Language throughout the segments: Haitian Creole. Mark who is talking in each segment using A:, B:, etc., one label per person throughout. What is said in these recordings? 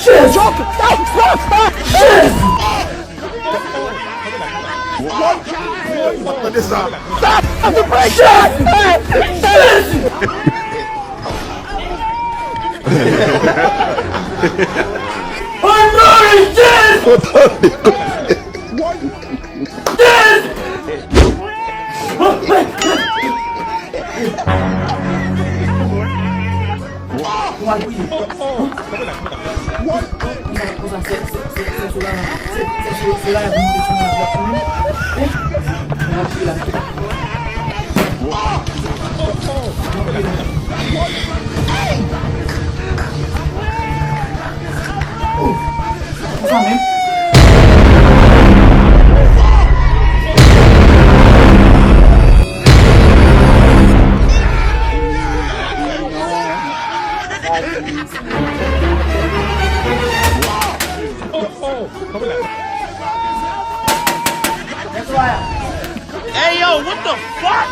A: Shit! Shit!
B: What is that?
A: Stop! I'm the break! I'm sorry! Shit!
C: Hey yo, what the fuck?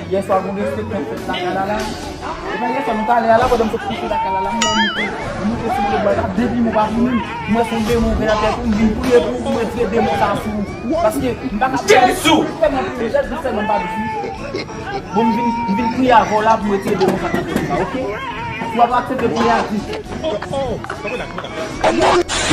D: Yes, aku ngisip ng takalalang. Iba yes, ang talala ko dong sa takalalang mo. Mo ko sumuli ba na debi mo ba mo? Mo sumbe mo kaya kaya kung bimpuye ko mo tiye mo sa asu. Parce mbaka
C: Jesus!
D: Kana déjà de ça non pas du. Bon vin kuya ko la mo tiye mo sa asu. Okay? Tu vas pas accepter kuya.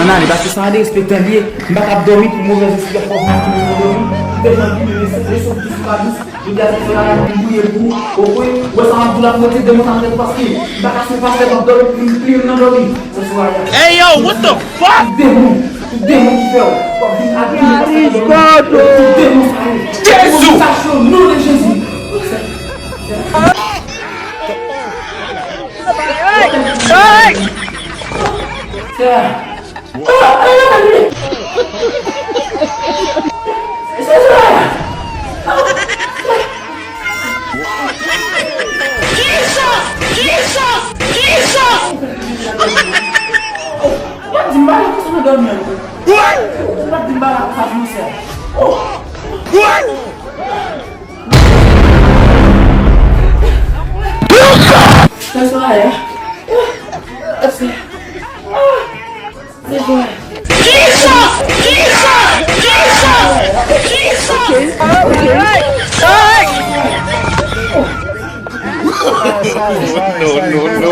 D: Nana, parce que ça a des spectacles, mbaka dormi pour mauvais esprit pour dormi. Tellement les choses qui se passent, il y a des gens qui bouillent pour au point où ça va la moitié de mon temps parce que mbaka se passe dans dormi plus non dormi. Ce soir.
C: Hey yo, what the fuck?
D: Démon qui fait.
C: Jesus!
D: Nom de Jésus. That's why. That's it. That's why.
C: Jesus! Jesus! Jesus! Jesus!
A: No, no, no.